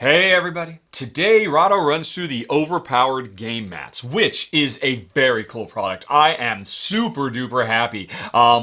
Hey everybody! Today Rahdo runs through the Overpowered game mats, which is a very cool product. I am super duper happy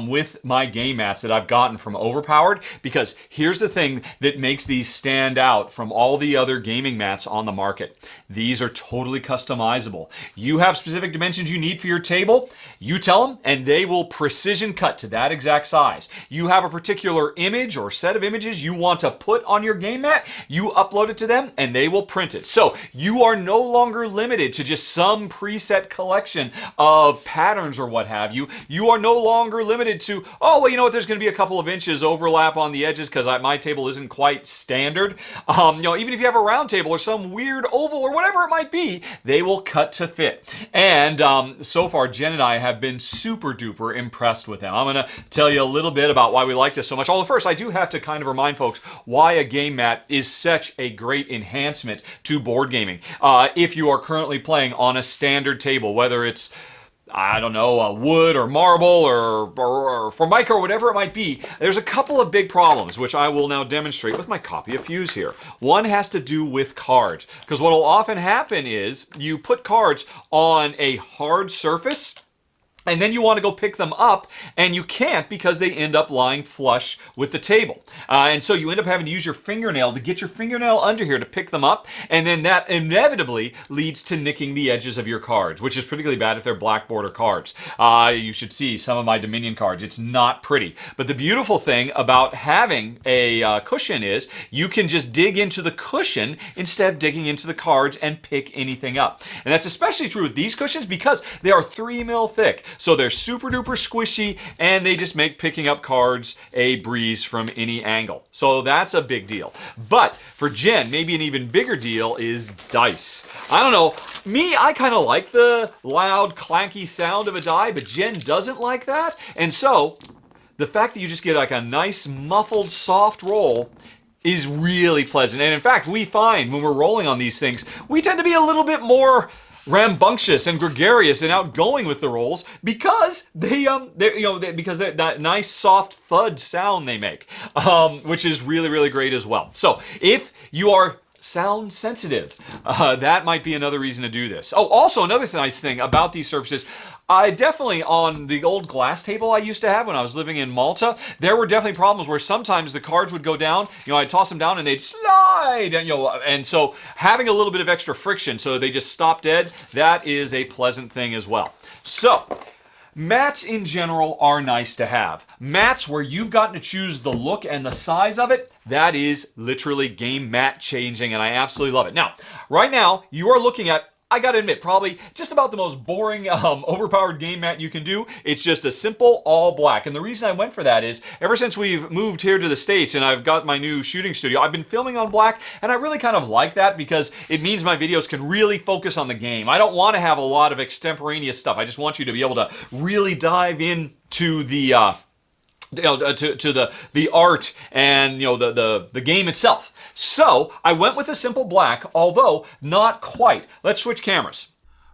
with my game mats that I've gotten from Overpowered, because here's the thing that makes these stand out from all the other gaming mats on the market. These are totally customizable. You have specific dimensions you need for your table, you tell them, and they will precision cut to that exact size. You have a particular image or set of images you want to put on your game mat, you upload it to them and they will print it. So you are no longer limited to just some preset collection of patterns or what have you. You are no longer limited to, oh, well, you know what, there's going to be a couple of inches overlap on the edges because my table isn't quite standard. Even if you have a round table or some weird oval or whatever it might be, they will cut to fit. And so far, Jen and I have been super duper impressed with them. I'm going to tell you a little bit about why we like this so much. Although first, I do have to kind of remind folks why a game mat is such a great enhancement to board gaming. If you are currently playing on a standard table, whether it's wood or marble or formica or whatever it might be, there's a couple of big problems, which I will now demonstrate with my copy of Fuse here. One has to do with cards, because what will often happen is you put cards on a hard surface, and then you want to go pick them up, and you can't because they end up lying flush with the table. And so you end up having to use your fingernail to get your fingernail under here to pick them up, and then that inevitably leads to nicking the edges of your cards, which is particularly bad if they're black border cards. You should see some of my Dominion cards. It's not pretty. But the beautiful thing about having a cushion is you can just dig into the cushion instead of digging into the cards and pick anything up. And that's especially true with these cushions because they are 3 mil thick. So they're super duper squishy, and they just make picking up cards a breeze from any angle. So that's a big deal. But for Jen, maybe an even bigger deal is dice. I don't know, me, I kind of like the loud, clanky sound of a die, but Jen doesn't like that. And so the fact that you just get like a nice, muffled, soft roll is really pleasant. And in fact, we find when we're rolling on these things, we tend to be a little bit more rambunctious and gregarious and outgoing with the rolls because because that nice soft thud sound they make, which is really, really great as well. So if you are sound sensitive, that might be another reason to do this. Oh, also another nice thing about these surfaces, I definitely, on the old glass table I used to have when I was living in Malta, there were definitely problems where sometimes the cards would go down, I'd toss them down and they'd slide, and so having a little bit of extra friction so they just stop dead, that is a pleasant thing as well. So mats in general are nice to have. Mats where you've gotten to choose the look and the size of it, that is literally game mat changing, and I absolutely love it. Now, right now, you are looking at, I gotta admit, probably just about the most boring overpowered game mat you can do. It's just a simple all black. And the reason I went for that is, ever since we've moved here to the States and I've got my new shooting studio, I've been filming on black, and I really kind of like that because it means my videos can really focus on the game. I don't want to have a lot of extemporaneous stuff. I just want you to be able to really dive into the the art and the game itself. So I went with a simple black, although not quite. Let's switch cameras,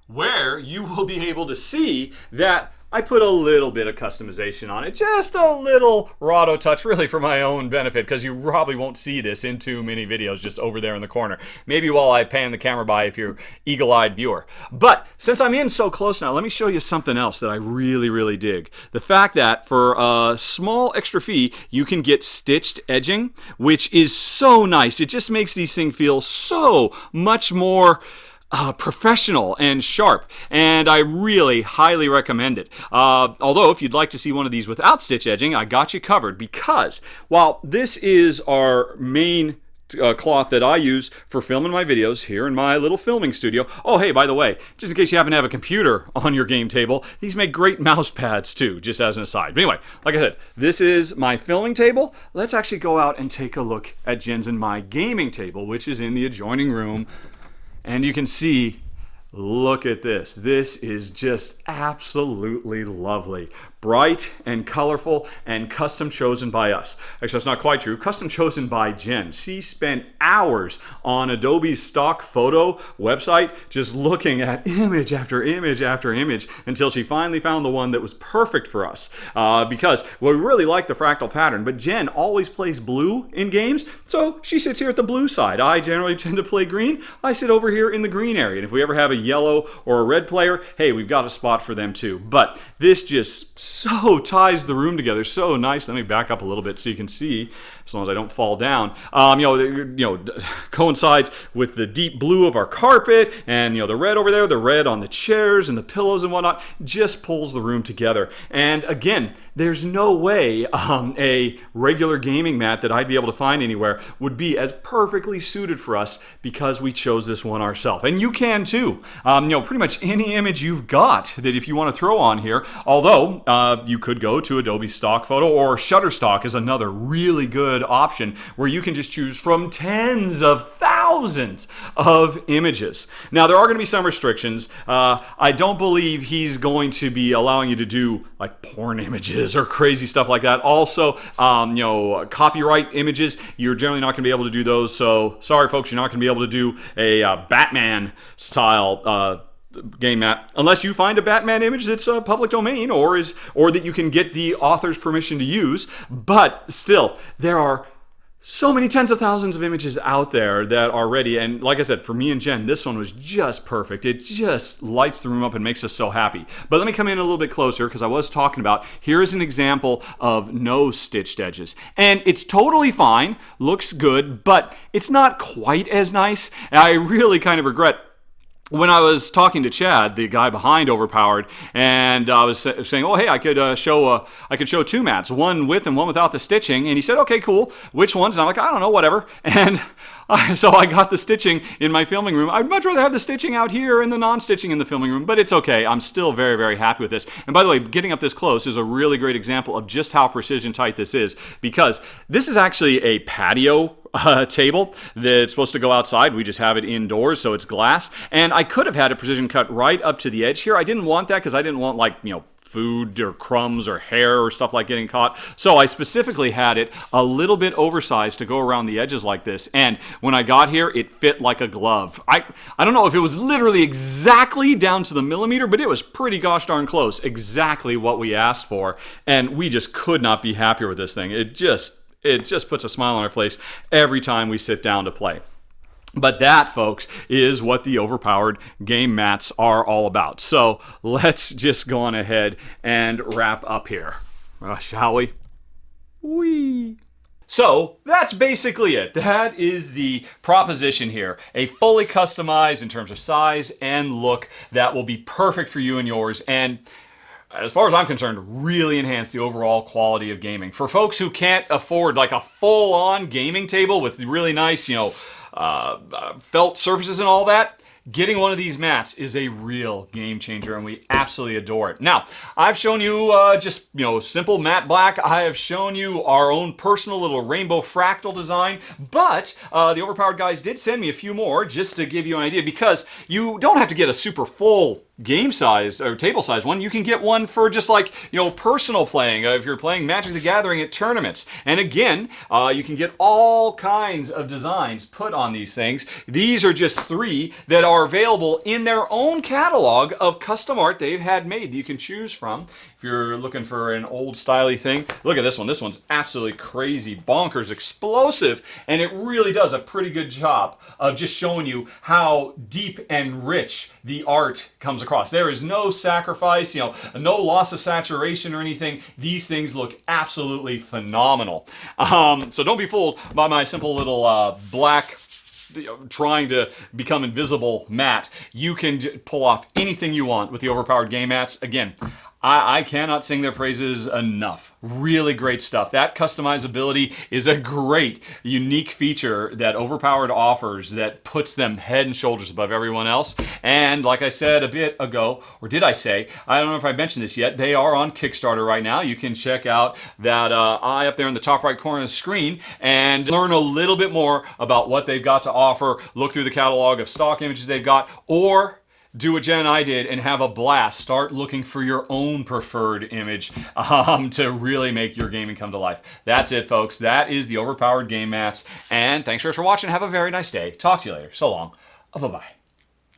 where you will be able to see that I put a little bit of customization on it, just a little Rahdo touch, really for my own benefit, because you probably won't see this in too many videos just over there in the corner. Maybe while I pan the camera by if you're eagle-eyed viewer. But since I'm in so close now, let me show you something else that I really, really dig. The fact that for a small extra fee, you can get stitched edging, which is so nice. It just makes these things feel so much more professional and sharp, and I really highly recommend it. Although if you'd like to see one of these without stitch edging, I got you covered, because while this is our main cloth that I use for filming my videos here in my little filming studio. Oh, hey, by the way, just in case you happen to have a computer on your game table, these make great mouse pads too, just as an aside. But anyway, like I said, this is my filming table. Let's actually go out and take a look at Jen's and my gaming table, which is in the adjoining room. And you can see Look at this. This is just absolutely lovely. Bright and colorful and custom chosen by us. Actually, that's not quite true. Custom chosen by Jen. She spent hours on Adobe's stock photo website just looking at image after image after image until she finally found the one that was perfect for us. Because we really like the fractal pattern, but Jen always plays blue in games, so she sits here at the blue side. I generally tend to play green. I sit over here in the green area. And if we ever have a yellow or a red player, hey, we've got a spot for them too. But this just so ties the room together so nice. Let me back up a little bit so you can see, as long as I don't fall down. Coincides with the deep blue of our carpet, and the red over there, the red on the chairs and the pillows and whatnot, just pulls the room together. And again, there's no way a regular gaming mat that I'd be able to find anywhere would be as perfectly suited for us because we chose this one ourselves. And you can too. Pretty much any image you've got that if you want to throw on here, although you could go to Adobe Stock Photo, or Shutterstock is another really good option where you can just choose from tens of thousands of images. Now, there are going to be some restrictions. I don't believe he's going to be allowing you to do like porn images or crazy stuff like that. Also, copyright images, you're generally not going to be able to do those. So sorry, folks, you're not going to be able to do a Batman style game mat unless you find a Batman image that's public domain or that you can get the author's permission to use. But still, there are so many tens of thousands of images out there that are ready. And like I said, for me and Jen, this one was just perfect. It just lights the room up and makes us so happy. But let me come in a little bit closer, because I was talking about, here is an example of no stitched edges. And it's totally fine, looks good, but it's not quite as nice. And I really kind of regret when I was talking to Chad, the guy behind Overpowered, and I was saying, "Oh, hey, I could show two mats, one with and one without the stitching." And he said, "Okay, cool. Which ones?" And I'm like, "I don't know, whatever." And so I got the stitching in my filming room. I'd much rather have the stitching out here and the non-stitching in the filming room, but it's okay. I'm still very, very happy with this. And by the way, getting up this close is a really great example of just how precision tight this is, because this is actually a patio table that's supposed to go outside. We just have it indoors, so it's glass. And I could have had a precision cut right up to the edge here. I didn't want that because I didn't want, food or crumbs or hair or stuff like getting caught. So I specifically had it a little bit oversized to go around the edges like this. And when I got here, it fit like a glove. I don't know if it was literally exactly down to the millimeter, but it was pretty gosh darn close. Exactly what we asked for. And we just could not be happier with this thing. It just puts a smile on our face every time we sit down to play. But that, folks, is what the Overpowered game mats are all about. So let's just go on ahead and wrap up here, shall we? Whee! So that's basically it. That is the proposition here. A fully customized in terms of size and look that will be perfect for you and yours. And as far as I'm concerned, really enhance the overall quality of gaming. For folks who can't afford like a full-on gaming table with really nice, felt surfaces and all that, getting one of these mats is a real game changer, and we absolutely adore it. Now, I've shown you simple matte black. I have shown you our own personal little rainbow fractal design, but the Overpowered guys did send me a few more just to give you an idea, because you don't have to get a super full game size or table size one. You can get one for just personal playing, if you're playing Magic the Gathering at tournaments. And again, you can get all kinds of designs put on these things. These are just 3 that are available in their own catalog of custom art they've had made that you can choose from. If you're looking for an old styly thing, look at this one. This one's absolutely crazy, bonkers, explosive, and it really does a pretty good job of just showing you how deep and rich the art comes across. There is no sacrifice, no loss of saturation or anything. These things look absolutely phenomenal. So don't be fooled by my simple little black trying to become invisible mat. You can pull off anything you want with the Overpowered game mats. Again, I cannot sing their praises enough. Really great stuff. That customizability is a great, unique feature that Overpowered offers that puts them head and shoulders above everyone else. And like I said a bit ago, or did I say, I don't know if I mentioned this yet, they are on Kickstarter right now. You can check out that eye up there in the top right corner of the screen and learn a little bit more about what they've got to offer. Look through the catalog of stock images they've got, or do what Jen and I did and have a blast. Start looking for your own preferred image to really make your gaming come to life. That's it, folks. That is the Overpowered game mats. And thanks for watching. Have a very nice day. Talk to you later. So long. Bye-bye.